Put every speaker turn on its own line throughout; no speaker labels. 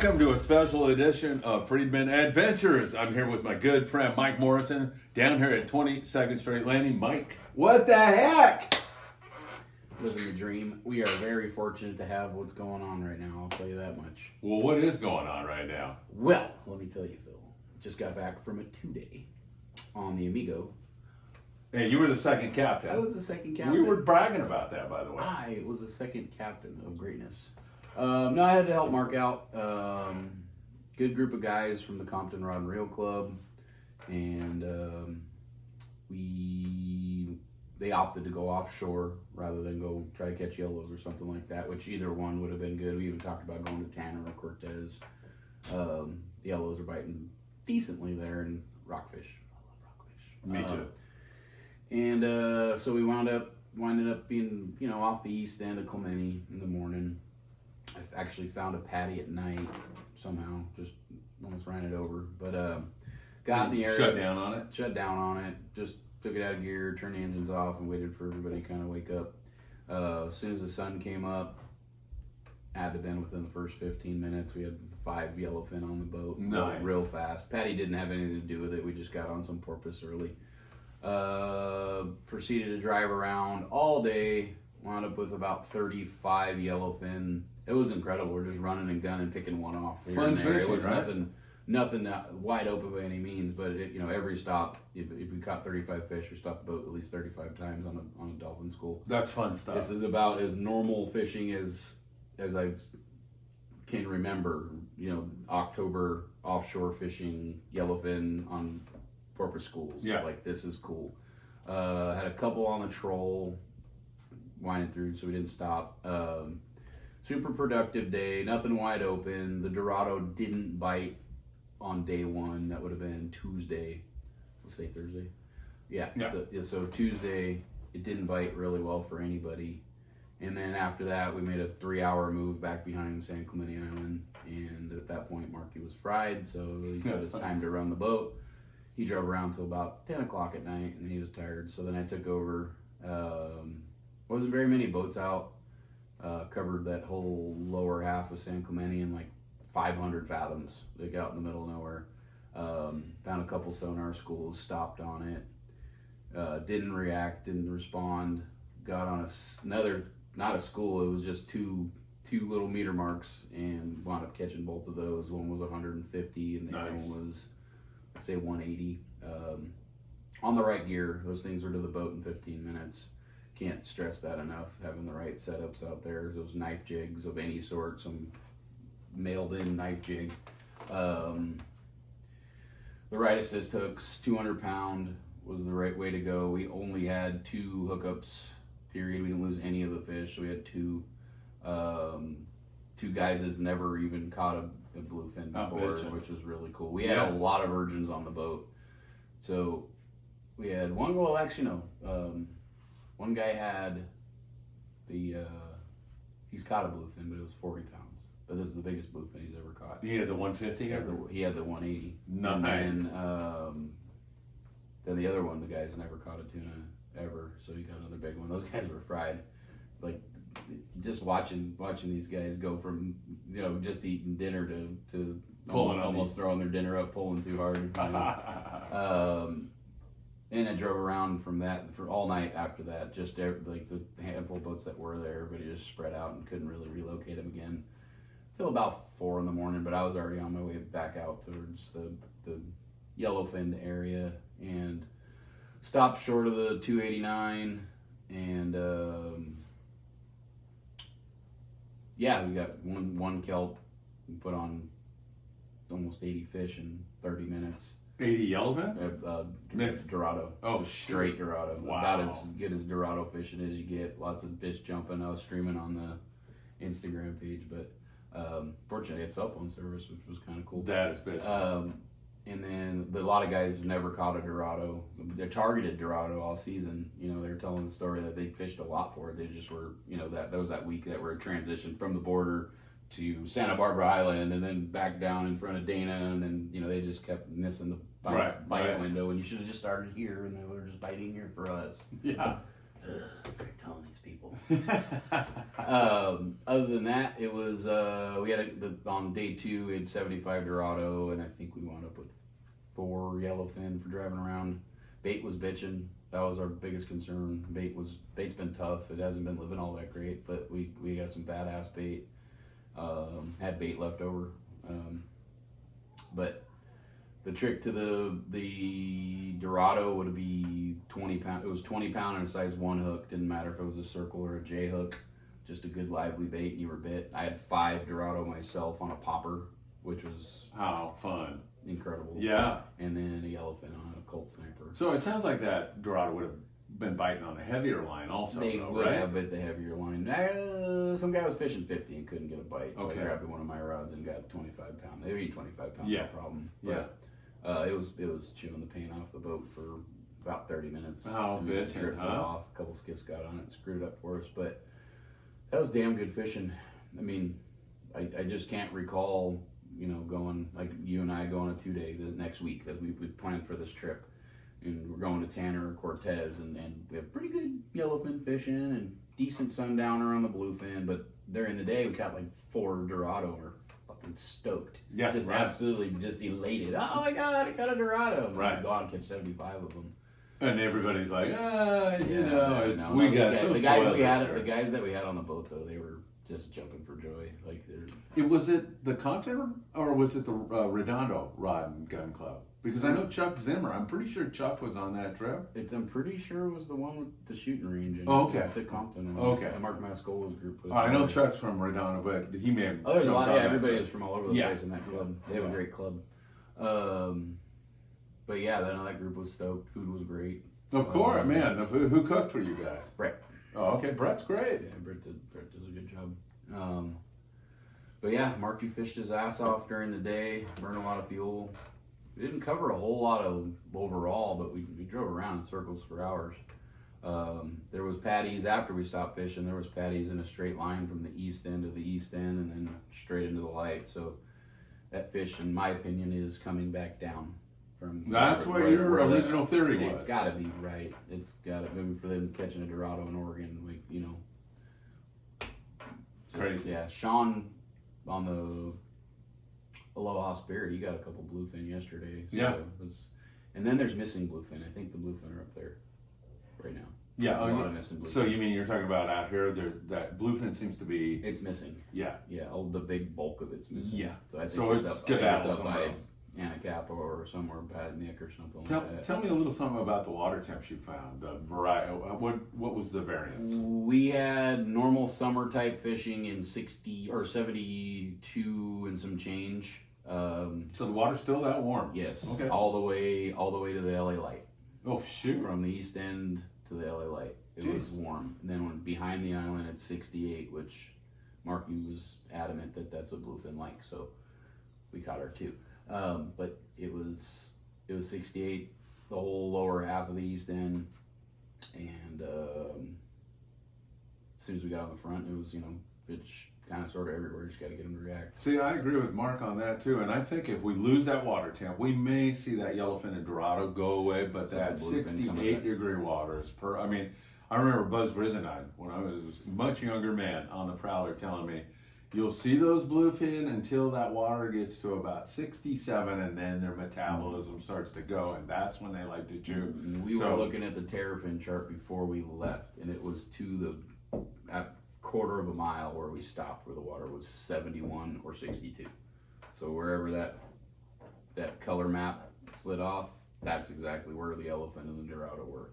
Welcome to a special edition of Friedman Adventures. I'm here with my good friend Mike Morrison down here at 22nd Street Landing. Mike, what the heck?
Living the dream. We are very fortunate to have what's going on right now, I'll tell you that much.
Well, what is going on right now?
Well, let me tell you, Phil. Just got back from a 2-day on the Amigo.
Hey, you were the second captain.
I was the second captain.
We were bragging about that, by the way.
I was the second captain of greatness. No, I had to help Mark out. Good group of guys from the Compton Rod and Reel Club, and they opted to go offshore rather than go try to catch yellows or something like that, which either one would have been good. We even talked about going to Tanner or Cortez. The yellows are biting decently there, and rockfish. I love rockfish.
Me too.
And so we winded up being, off the east end of Clemente in the morning. I actually found a patty at night somehow, just almost ran it over. But got in the area.
Shut down on it?
Shut down on it. Just took it out of gear, turned the engines off, and waited for everybody to kind of wake up. As soon as the sun came up, had to been within the first 15 minutes. We had 5 yellowfin on the boat.
Nice.
Real fast. Patty didn't have anything to do with it. We just got on some porpoise early. Proceeded to drive around all day. Wound up with about 35 yellowfin. It was incredible. We're just running and gunning, picking one off here
Fun
and there.
fishing,
It was
right?
nothing wide open by any means, but every stop, if we caught 35 fish, we stopped the boat at least 35 times on a dolphin school.
That's fun stuff.
This is about as normal fishing as I can remember. October offshore fishing, yellowfin on porpoise schools.
Yeah.
Like, this is cool. Had a couple on the troll, winding through, so we didn't stop. Super productive day, nothing wide open. The Dorado didn't bite on day one. That would have been Tuesday. Let's say Thursday. Yeah. So Tuesday, it didn't bite really well for anybody. And then after that, we made a 3-hour move back behind San Clemente Island. And at that point, Marky was fried, so he said it's time to run the boat. He drove around till about 10 o'clock at night, and he was tired. So then I took over. Wasn't very many boats out. Covered that whole lower half of San Clemente in like 500 fathoms. They got out in the middle of nowhere. Found a couple sonar schools, stopped on it. Didn't react, didn't respond. Got on another, not a school, it was just two little meter marks, and wound up catching both of those. One was 150 and the other one was, say, 180. On the right gear, those things were to the boat in 15 minutes. Can't stress that enough, having the right setups out there. Those knife jigs of any sort, some mailed in knife jig. The right assist hooks, 200 pound was the right way to go. We only had 2 hookups, period. We didn't lose any of the fish. So we had 2 guys that never even caught a bluefin before, which was really cool. We had a lot of virgins on the boat. So we had one, well, actually no. One guy had he's caught a bluefin, but it was 40 pounds. But this is the biggest bluefin he's ever caught.
He had the 150?
He had the 180.
Nice.
And then the other one, the guy's never caught a tuna ever, so he got another big one. Those guys were fried. Like, just watching these guys go from, just eating dinner to almost throwing their dinner up, pulling too hard. And I drove around from that for all night after that. Just like the handful of boats that were there, everybody just spread out and couldn't really relocate them again till about 4 in the morning. But I was already on my way back out towards the yellowfin area and stopped short of the 289. And we got one kelp. We put on almost 80 fish in 30 minutes.
80 yellowfin?
Mixed Dorado.
Oh,
just straight Dorado.
Wow.
About as good as Dorado fishing as you get. Lots of fish jumping. I was streaming on the Instagram page, but fortunately I had cell phone service, which was kind of cool.
That is bitch.
And then a lot of guys have never caught a Dorado. They targeted Dorado all season. They were telling the story that they fished a lot for it. They just were, that was that week that were transitioned from the border to Santa Barbara Island and then back down in front of Dana, and then they just kept missing the bite window, and you should have just started here, and they were just biting here for us.
Yeah.
telling these people. Other than that, it was we had on day 2 we had 75 Dorado, and I think we wound up with 4 yellowfin for driving around. Bait was bitching. That was our biggest concern. Bait's been tough. It hasn't been living all that great, but we got some badass bait. Had bait left over, but the trick to the Dorado would be 20 pound. It was 20 pound and a size 1 hook. Didn't matter if it was a circle or a J hook. Just a good lively bait, and you were bit. I had 5 Dorado myself on a popper, which was
how fun,
incredible.
Yeah,
and then a yellowfin on a Colt Sniper.
So it sounds like that Dorado would have been biting on a heavier line, also.
They
though,
would
right?
have bit the heavier line. Some guy was fishing 50 and couldn't get a bite, so I grabbed one of my rods and got a 25 pound. They would eat 25 pounds, no problem. But, it was chewing the paint off the boat for about 30 minutes.
Oh, bitch!
It drifted off. A couple skiffs got on it, screwed it up for us, but that was damn good fishing. I mean, I just can't recall, going like you and I go on a 2-day the next week that we planned for this trip, and we're going to Tanner or Cortez, and we have pretty good yellowfin fishing and decent sundowner on the bluefin, but during the day we caught like 4 Dorado. We're fucking stoked.
Yeah,
just absolutely just elated. Oh my god, I got a Dorado. And go out and catch 75 of them.
And everybody's like, we got
the guys that we had on the boat though, they were just jumping for joy. Like
was it the Content or was it the Redondo Rod and Gun Club? Because I know Chuck Zimmer. I'm pretty sure Chuck was on that trip.
I'm pretty sure it was the one with the shooting range.
It's
the Compton.
Okay.
Mark Mascola's group.
I know Chuck's from Redondo, but he may have.
Oh, there's a lot. Yeah, everybody is from all over the place in that club. They have a great club. But yeah, that group was stoked. Food was great.
Of course, man. Who cooked for you guys?
Brett.
Oh, okay. Brett's great.
Yeah, Brett does a good job. But yeah, Marky fished his ass off during the day. Burned a lot of fuel. We didn't cover a whole lot of overall, but we drove around in circles for hours. There was patties after we stopped fishing. There was patties in a straight line from the east end to the east end and then straight into the light. So that fish, in my opinion, is coming back down.
That's what your original theory was.
It's got to be right. It's got to be for them catching a Dorado in Oregon.
Crazy.
Yeah, Sean on the Aloha Spirit, he got a couple bluefin yesterday. So and then there's missing bluefin. I think the bluefin are up there right now.
Yeah. So you mean you're talking about out here? That bluefin seems to be.
It's missing.
Yeah.
Yeah. The big bulk of it's missing.
Yeah.
So I think it's up by Anacapa or somewhere by Nick or something like that.
Tell me a little something about the water temps you found. The variety. What was the variance?
We had normal summer type fishing in 60 or 72 and some change.
So the water's still that warm?
Yes.
Okay.
All the way to the LA Light.
Oh shoot!
From the east end to the LA Light, it was warm. And then when behind the island at 68, which Marky was adamant that's what bluefin like, so we caught her too. But it was 68 the whole lower half of the east end, and as soon as we got on the front, it was fish kind of sort of everywhere. Just got to get them to react.
See, I agree with Mark on that too, and I think if we lose that water temp, we may see that yellowfin and Dorado go away, but that 68-degree water is I remember Buzz Brizanine when I was a much younger man on the Prowler telling me, you'll see those bluefin until that water gets to about 67, and then their metabolism starts to go, and that's when they like to chew.
We were looking at the terrafin chart before we left, and it was to the quarter of a mile where we stopped, where the water was 71 or 62. So wherever that color map slid off, that's exactly where the yellowfin and the Dorado were.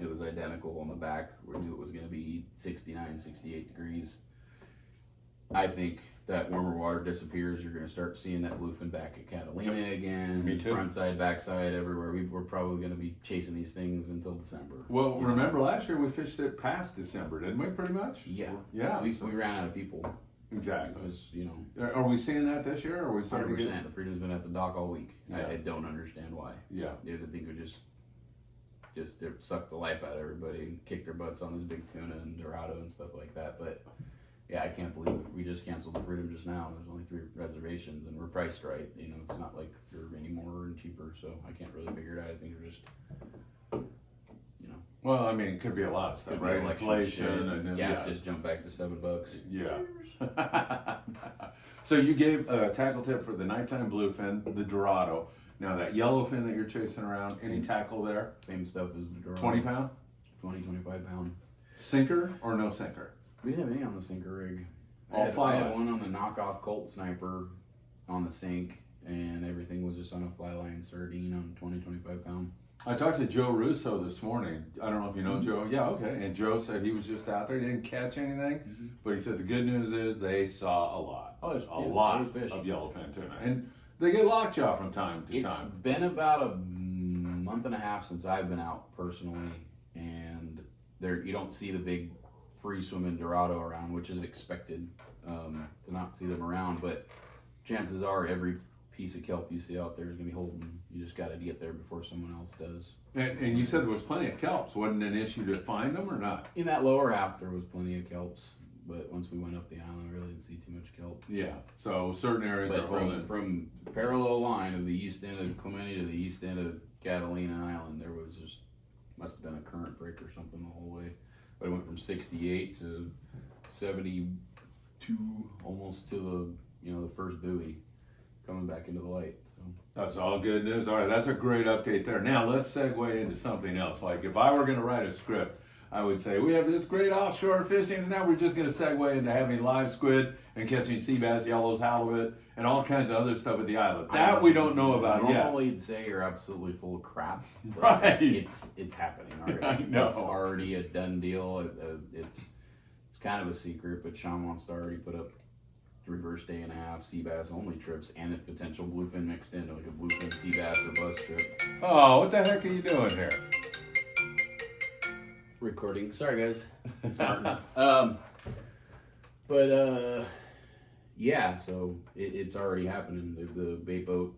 It was identical on the back. We knew it was going to be 69, 68 degrees. I think that warmer water disappears. You're going to start seeing that bluefin back at Catalina again.
Me too.
Front side, back side, everywhere. We're probably going to be chasing these things until December.
Well, remember last year we fished it past December, didn't we? Pretty much.
Yeah.
Yeah.
We ran out of people.
Exactly.
Because,
Are we seeing that this year? Or are we starting
100%.
to get...
The Friedman's been at the dock all week.
Yeah.
I don't understand why.
Yeah.
I think we just sucked the life out of everybody and kicked their butts on this big tuna and Dorado and stuff like that. But yeah, I can't believe it. We just canceled the Freedom just now. There's only 3 reservations and we're priced right. It's not like you're any more and cheaper, so I can't really figure it out. I think we're just,
Well, I mean, it could be a lot of stuff,
Could be
right?
election
Inflation
shit,
and then,
gas just jumped back to $7.
Yeah. So you gave a tackle tip for the nighttime bluefin, the Dorado. Now that yellowfin that you're chasing around, any tackle there?
Same stuff as the Dorado.
20 pound?
25 pound.
Sinker or no sinker?
We didn't have any on the sinker rig.
All
I
fly
had
line.
one on the knockoff Colt Sniper on the sink, and everything was just on a fly line sardine on 25 pound.
I talked to Joe Russo this morning. I don't know if you know Joe. Yeah, okay. And Joe said he was just out there. He didn't catch anything, but he said the good news is they saw a lot.
Oh, there's
a lot of
fish.
yellowfin tuna. And they get lockjaw from time to
It's
time.
been about a month and a half since I've been out personally, and there you don't see the big free swimming Dorado around, which is expected to not see them around. But chances are every piece of kelp you see out there is going to be holding. You just got to get there before someone else does.
And you said there was plenty of kelps. Wasn't an issue to find them or not?
In that lower half, there was plenty of kelps, but once we went up the island, we really didn't see too much kelp.
Yeah. So certain areas
But
are holding.
from parallel line of the east end of Clemente to the east end of Catalina Island, there was just must have been a current break or something the whole way. But it went from 68 to 72, almost to the first buoy coming back into the light. So
That's all good news. All right, that's a great update there. Now let's segue into something else. Like if I were going to write a script, I would say we have this great offshore fishing, and now we're just going to segue into having live squid and catching sea bass, yellows, halibut, and all kinds of other stuff at the island. That we don't know about yet.
Normally, you'd say you're absolutely full of crap. But
Right.
It's happening already.
I know.
It's already a done deal. It's kind of a secret, but Sean wants to already put up reverse day and a half sea bass only trips and a potential bluefin mixed in, like a bluefin sea bass or bus trip.
Oh, what the heck are you doing here?
Recording. Sorry, guys. It's Martin. Yeah, so it's already happening. The bait boat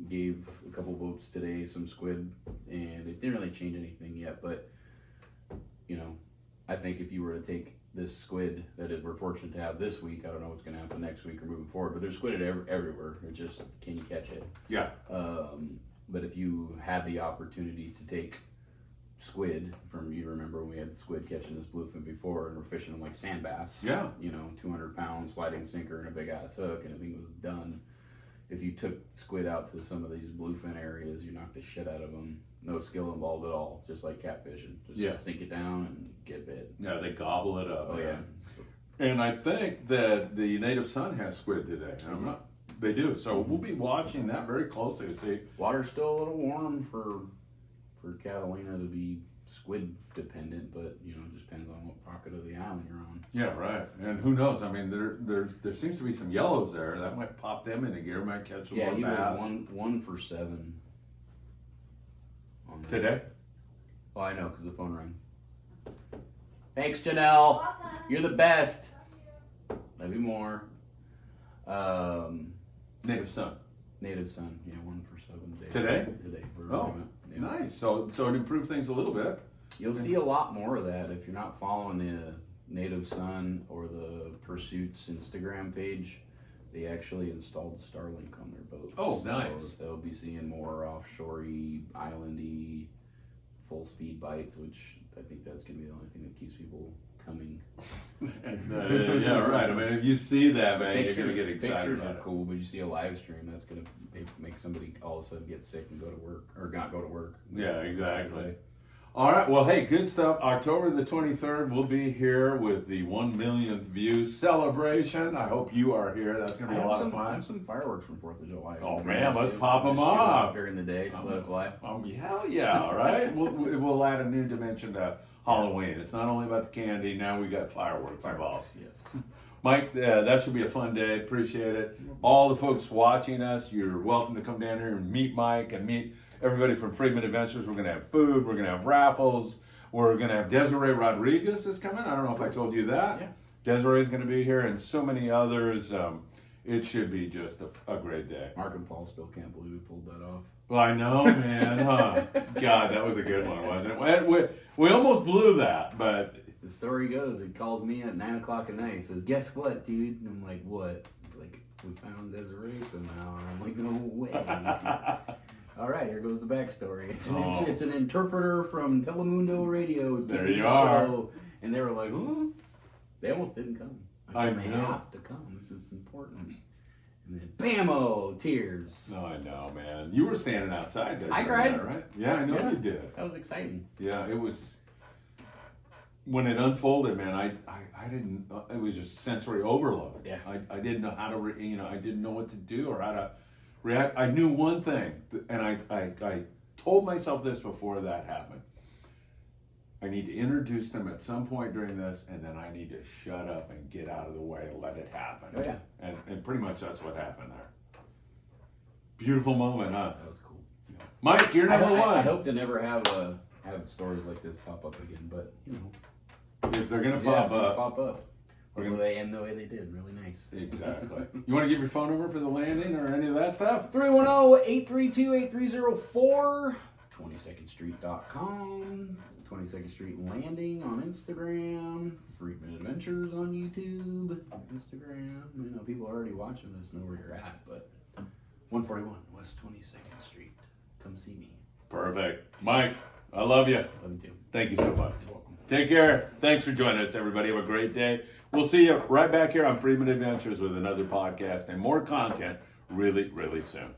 gave a couple boats today some squid, and it didn't really change anything yet, but I think if you were to take this squid that we're fortunate to have this week, I don't know what's going to happen next week or moving forward, but there's squid everywhere. It's just, can you catch it?
Yeah.
But if you had the opportunity to take squid from, you remember when we had squid catching this bluefin before, and we're fishing them like sand bass.
Yeah.
200 pound sliding sinker and a big ass hook, and everything was done. If you took squid out to some of these bluefin areas, you knocked the shit out of them. No skill involved at all, just like catfishing. Just sink it down and get bit.
Yeah, they gobble it up.
Oh yeah.
And I think that the Native Sun has squid today. They do. So we'll be watching that very closely to see.
Water's still a little warm for Catalina to be squid dependent, but it just depends on what pocket of the island you're on.
Yeah, right. And who knows? I mean, there seems to be some yellows there that might pop them into gear, might catch some more
he
bass.
was one for 7 on that.
Today?
Oh, I know, because the phone rang. Thanks, Janelle. You're the best. Love you more.
Native Sun.
Native Sun, 1 for 7 days.
Today?
Today.
Oh, nice. So it improved things a little bit.
You'll see a lot more of that if you're not following the Native Sun or the Pursuits Instagram page. They actually installed Starlink on their boats.
Oh, nice.
So they'll be seeing more offshore-y, islandy, full-speed bites, which I think that's going to be the only thing that keeps people coming.
Yeah, right. I mean, if you see that, man, you're going to get excited
Pictures
about
are
it.
cool, but you see a live stream, that's going to make somebody all of a sudden get sick and go to work, or not go to work.
Yeah, exactly. All right. Well, hey, good stuff. October the 23rd, we'll be here with the 1 millionth view celebration. I hope you are here. That's going to be a lot of
I
fun.
have some fireworks from 4th of July.
Oh, man, let's pop 'em
Just shoot 'em
off.
during the day, just let it fly.
Oh, hell yeah. All right. We'll add a new dimension to Halloween. It's not only about the candy. Now we got fireworks involved.
Yes.
Mike, that should be a fun day. Appreciate it. All the folks watching us, you're welcome to come down here and meet Mike and meet everybody from Friedman Adventures. We're going to have food. We're going to have raffles. We're going to have Desiree Rodriguez is coming. I don't know if I told you that.
Yeah.
Desiree is going to be here and so many others. It should be just a great day.
Mark and Paul still can't believe we pulled that off.
Well, I know, man. Huh? God, that was a good one, wasn't it? We almost blew that, but...
The story goes, he calls me at 9 o'clock at night. He says, "Guess what, dude?" And I'm like, "What?" He's like, "We found Desiree somehow." And I'm like, "No way." All right, here goes the backstory.
Oh.
It's an interpreter from Telemundo Radio.
There you are.
And they were like, huh? They almost didn't come. I told them they
know.
have to come. This is important. And then, bammo, tears.
No, I know, man. You were standing outside there.
I
during
cried.
that, right? Yeah, I know
Yeah.
you did.
That was exciting.
Yeah, it was. When it unfolded, man, I didn't. It was just sensory overload.
Yeah.
I didn't know how to, I didn't know what to do or how to react. I knew one thing, and I told myself this before that happened. I need to introduce them at some point during this, and then I need to shut up and get out of the way and let it happen.
Oh, yeah.
And pretty much that's what happened there. Beautiful moment, huh?
That was cool.
Mike, you're number one.
I hope to never have stories like this pop up again, but, you know.
If they're going to
Yeah,
pop
they're gonna
up.
pop up. Hopefully they end the way they did. Really nice.
Exactly. You want to give your phone number for the landing or any of that stuff?
310-832-8304. 22ndstreet.com. 22nd Street Landing on Instagram. Friedman Adventures on YouTube. Instagram. You know, people already watching this know where you're at, but 141 West 22nd Street. Come see me.
Perfect. Mike, I love you.
Love you too.
Thank you so much.
You're welcome.
Take care. Thanks for joining us, everybody. Have a great day. We'll see you right back here on Friedman Adventures with another podcast and more content really, really soon.